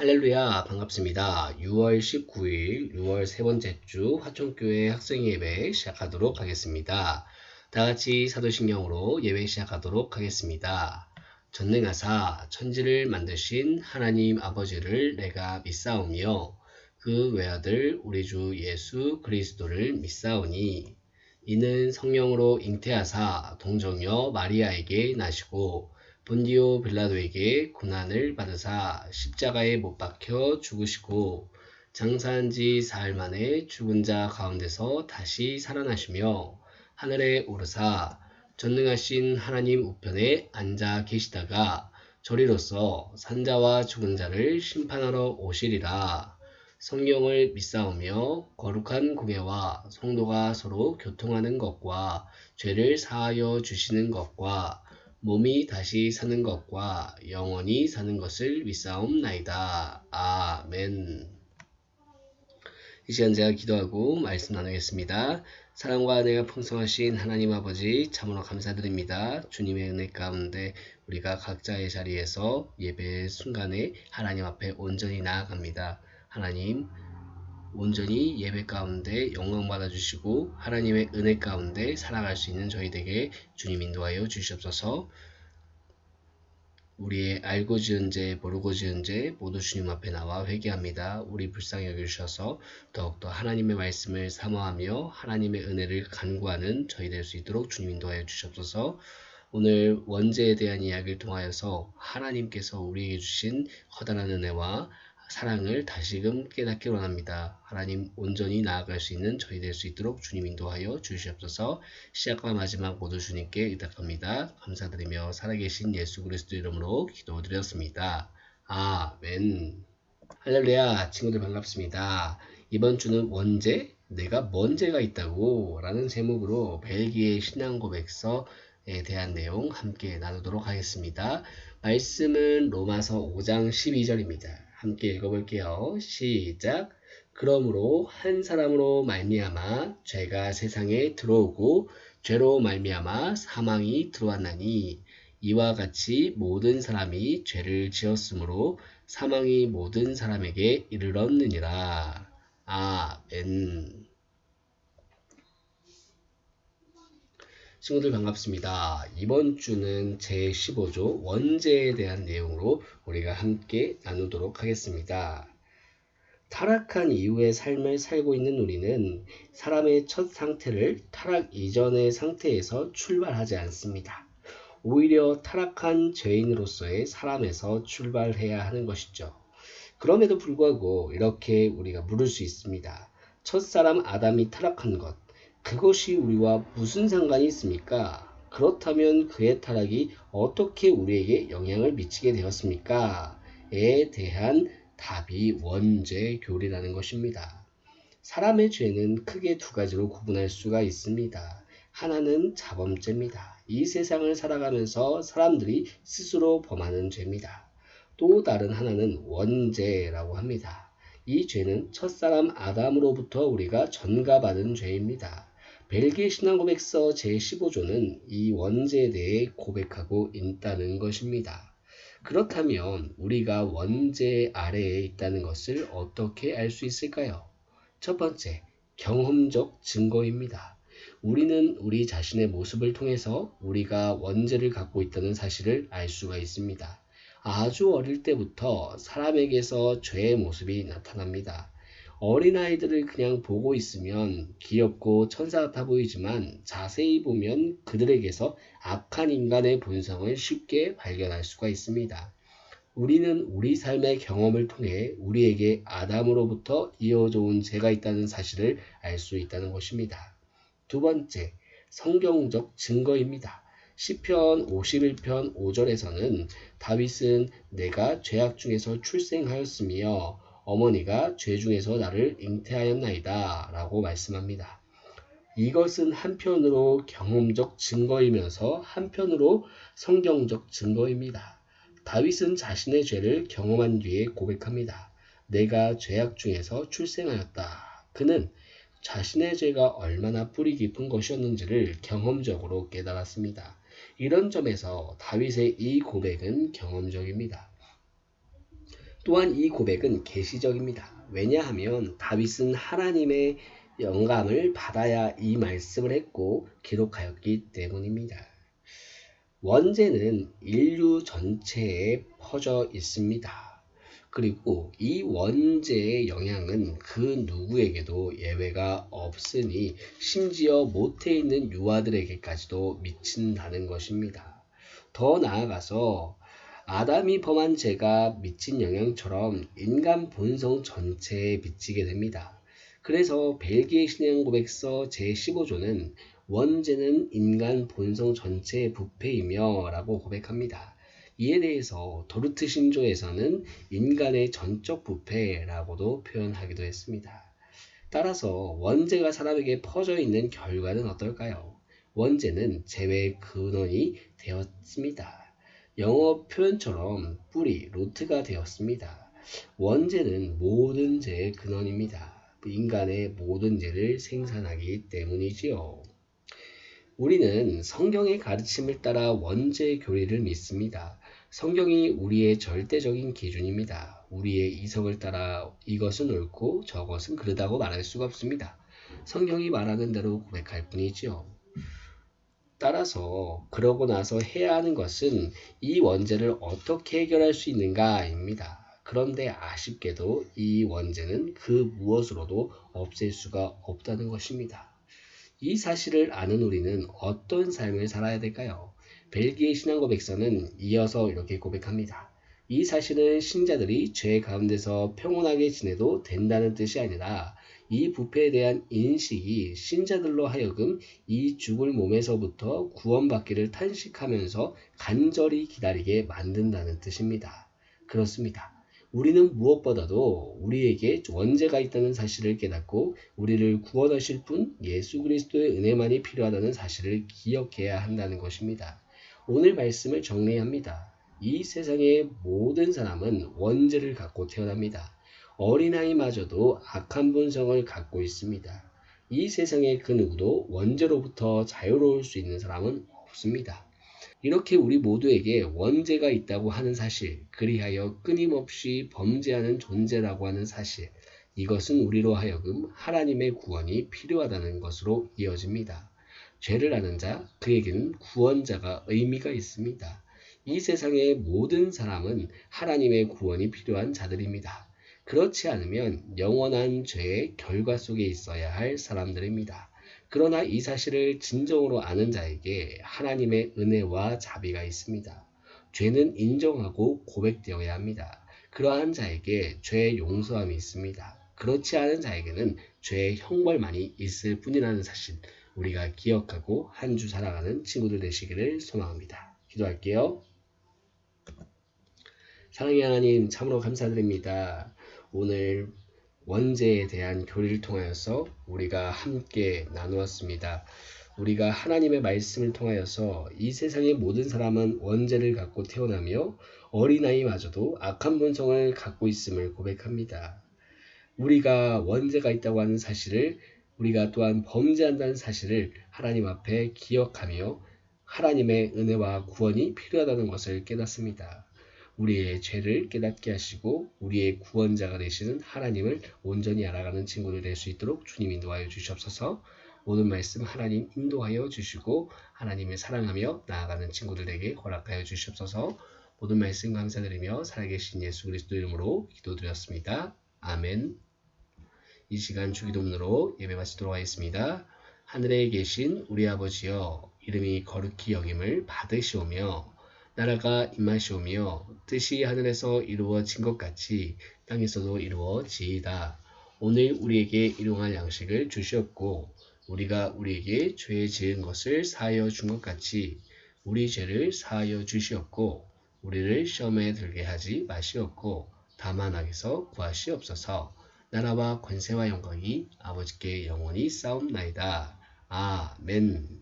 할렐루야, 반갑습니다. 6월 19일, 6월 세 번째 주 화천교회 학생 예배 시작하도록 하겠습니다. 다 같이 사도신경으로 예배 시작하도록 하겠습니다. 전능하사 천지를 만드신 하나님 아버지를 내가 믿사오며 그 외아들 우리 주 예수 그리스도를 믿사오니 이는 성령으로 잉태하사 동정녀 마리아에게 나시고 본디오 빌라도에게 고난을 받으사 십자가에 못 박혀 죽으시고 장사한 지 사흘 만에 죽은 자 가운데서 다시 살아나시며 하늘에 오르사 전능하신 하나님 우편에 앉아 계시다가 저리로서 산자와 죽은 자를 심판하러 오시리라. 성령을 믿사오며 거룩한 공예와 성도가 서로 교통하는 것과 죄를 사하여 주시는 것과 몸이 다시 사는 것과 영원히 사는 것을 믿사옵나이다. 아멘. 이 시간 제가 기도하고 말씀 나누겠습니다. 사랑과 은혜가 풍성하신 하나님 아버지 참으로 감사드립니다. 주님의 은혜 가운데 우리가 각자의 자리에서 예배 순간에 하나님 앞에 온전히 나아갑니다. 하나님 온전히 예배 가운데 영광 받아주시고 하나님의 은혜 가운데 살아갈 수 있는 저희에게 주님 인도하여 주시옵소서. 우리의 알고 지은 죄 모르고 지은 죄 모두 주님 앞에 나와 회개합니다. 우리 불쌍히 여겨주셔서 더욱더 하나님의 말씀을 사모하며 하나님의 은혜를 간구하는 저희 될 수 있도록 주님 인도하여 주시옵소서. 오늘 원죄에 대한 이야기를 통하여서 하나님께서 우리에게 주신 커다란 은혜와 사랑을 다시금 깨닫기 원합니다. 하나님 온전히 나아갈 수 있는 저희 될 수 있도록 주님 인도하여 주시옵소서. 시작과 마지막 모두 주님께 의탁합니다. 감사드리며 살아계신 예수 그리스도 이름으로 기도드렸습니다. 아멘. 할렐루야, 친구들 반갑습니다. 이번 주는 원죄? 내가 뭔 죄가 있다고? 라는 제목으로 벨기에 신앙고백서에 대한 내용 함께 나누도록 하겠습니다. 말씀은 로마서 5장 12절입니다. 함께 읽어볼게요. 시작. 그러므로 한 사람으로 말미암아 죄가 세상에 들어오고 죄로 말미암아 사망이 들어왔나니 이와 같이 모든 사람이 죄를 지었으므로 사망이 모든 사람에게 이르렀느니라. 아멘. 친구들 반갑습니다. 이번 주는 제15조 원죄에 대한 내용으로 우리가 함께 나누도록 하겠습니다. 타락한 이후의 삶을 살고 있는 우리는 사람의 첫 상태를 타락 이전의 상태에서 출발하지 않습니다. 오히려 타락한 죄인으로서의 사람에서 출발해야 하는 것이죠. 그럼에도 불구하고 이렇게 우리가 물을 수 있습니다. 첫사람 아담이 타락한 것, 그것이 우리와 무슨 상관이 있습니까? 그렇다면 그의 타락이 어떻게 우리에게 영향을 미치게 되었습니까? 에 대한 답이 원죄교리라는 것입니다. 사람의 죄는 크게 두 가지로 구분할 수가 있습니다. 하나는 자범죄입니다. 이 세상을 살아가면서 사람들이 스스로 범하는 죄입니다. 또 다른 하나는 원죄라고 합니다. 이 죄는 첫사람 아담으로부터 우리가 전가받은 죄입니다. 벨기에 신앙고백서 제15조는 이 원죄에 대해 고백하고 있다는 것입니다. 그렇다면 우리가 원죄 아래에 있다는 것을 어떻게 알 수 있을까요? 첫 번째, 경험적 증거입니다. 우리는 우리 자신의 모습을 통해서 우리가 원죄를 갖고 있다는 사실을 알 수가 있습니다. 아주 어릴 때부터 사람에게서 죄의 모습이 나타납니다. 어린아이들을 그냥 보고 있으면 귀엽고 천사 같아 보이지만 자세히 보면 그들에게서 악한 인간의 본성을 쉽게 발견할 수가 있습니다. 우리는 우리 삶의 경험을 통해 우리에게 아담으로부터 이어져 온 죄가 있다는 사실을 알 수 있다는 것입니다. 두 번째, 성경적 증거입니다. 시편 51편 5절에서는 다윗은 내가 죄악 중에서 출생하였으며 어머니가 죄 중에서 나를 잉태하였나이다 라고 말씀합니다. 이것은 한편으로 경험적 증거이면서 한편으로 성경적 증거입니다. 다윗은 자신의 죄를 경험한 뒤에 고백합니다. 내가 죄악 중에서 출생하였다. 그는 자신의 죄가 얼마나 뿌리 깊은 것이었는지를 경험적으로 깨달았습니다. 이런 점에서 다윗의 이 고백은 경험적입니다. 또한 이 고백은 계시적입니다. 왜냐하면 다윗은 하나님의 영감을 받아야 이 말씀을 했고 기록하였기 때문입니다. 원죄는 인류 전체에 퍼져 있습니다. 그리고 이 원죄의 영향은 그 누구에게도 예외가 없으니 심지어 모태에 있는 유아들에게까지도 미친다는 것입니다. 더 나아가서 아담이 범한 죄가 미친 영향처럼 인간 본성 전체에 미치게 됩니다. 그래서 벨기에 신앙 고백서 제15조는 원죄는 인간 본성 전체의 부패이며 라고 고백합니다. 이에 대해서 도르트 신조에서는 인간의 전적 부패라고도 표현하기도 했습니다. 따라서 원죄가 사람에게 퍼져 있는 결과는 어떨까요? 원죄는 죄의 근원이 되었습니다. 영어 표현처럼 뿌리, 루트가 되었습니다. 원죄는 모든 죄의 근원입니다. 인간의 모든 죄를 생산하기 때문이지요. 우리는 성경의 가르침을 따라 원죄 교리를 믿습니다. 성경이 우리의 절대적인 기준입니다. 우리의 이성을 따라 이것은 옳고 저것은 그르다고 말할 수가 없습니다. 성경이 말하는 대로 고백할 뿐이지요. 따라서 그러고 나서 해야 하는 것은 이 원죄를 어떻게 해결할 수 있는가입니다. 그런데 아쉽게도 이 원죄는 그 무엇으로도 없앨 수가 없다는 것입니다. 이 사실을 아는 우리는 어떤 삶을 살아야 될까요? 벨기에 신앙고백서는 이어서 이렇게 고백합니다. 이 사실은 신자들이 죄 가운데서 평온하게 지내도 된다는 뜻이 아니라 이 부패에 대한 인식이 신자들로 하여금 이 죽을 몸에서부터 구원받기를 탄식하면서 간절히 기다리게 만든다는 뜻입니다. 그렇습니다. 우리는 무엇보다도 우리에게 원죄가 있다는 사실을 깨닫고 우리를 구원하실 분 예수 그리스도의 은혜만이 필요하다는 사실을 기억해야 한다는 것입니다. 오늘 말씀을 정리합니다. 이 세상의 모든 사람은 원죄를 갖고 태어납니다. 어린아이마저도 악한 본성을 갖고 있습니다. 이 세상의 그 누구도 원죄로부터 자유로울 수 있는 사람은 없습니다. 이렇게 우리 모두에게 원죄가 있다고 하는 사실, 그리하여 끊임없이 범죄하는 존재라고 하는 사실, 이것은 우리로 하여금 하나님의 구원이 필요하다는 것으로 이어집니다. 죄를 아는 자, 그에게는 구원자가 의미가 있습니다. 이 세상의 모든 사람은 하나님의 구원이 필요한 자들입니다. 그렇지 않으면 영원한 죄의 결과 속에 있어야 할 사람들입니다. 그러나 이 사실을 진정으로 아는 자에게 하나님의 은혜와 자비가 있습니다. 죄는 인정하고 고백되어야 합니다. 그러한 자에게 죄의 용서함이 있습니다. 그렇지 않은 자에게는 죄의 형벌만이 있을 뿐이라는 사실, 우리가 기억하고 한 주 살아가는 친구들 되시기를 소망합니다. 기도할게요. 사랑의 하나님, 참으로 감사드립니다. 오늘 원죄에 대한 교리를 통하여서 우리가 함께 나누었습니다. 우리가 하나님의 말씀을 통하여서 이 세상의 모든 사람은 원죄를 갖고 태어나며 어린아이마저도 악한 본성을 갖고 있음을 고백합니다. 우리가 원죄가 있다고 하는 사실을, 우리가 또한 범죄한다는 사실을 하나님 앞에 기억하며 하나님의 은혜와 구원이 필요하다는 것을 깨닫습니다. 우리의 죄를 깨닫게 하시고 우리의 구원자가 되시는 하나님을 온전히 알아가는 친구들 될 수 있도록 주님 인도하여 주시옵소서. 모든 말씀 하나님 인도하여 주시고 하나님을 사랑하며 나아가는 친구들에게 허락하여 주시옵소서. 모든 말씀 감사드리며 살아계신 예수 그리스도 이름으로 기도드렸습니다. 아멘. 이 시간 주기도문으로 예배 마치도록 하겠습니다. 하늘에 계신 우리 아버지여, 이름이 거룩히 여김을 받으시오며 나라가 임하시오며 뜻이 하늘에서 이루어진 것 같이 땅에서도 이루어지이다. 오늘 우리에게 일용할 양식을 주시옵고 우리가 우리에게 죄 지은 것을 사하여 준 것 같이 우리 죄를 사하여 주시옵고 우리를 시험에 들게 하지 마시옵고 다만 악에서 구하시옵소서. 나라와 권세와 영광이 아버지께 영원히 싸움나이다. 아멘.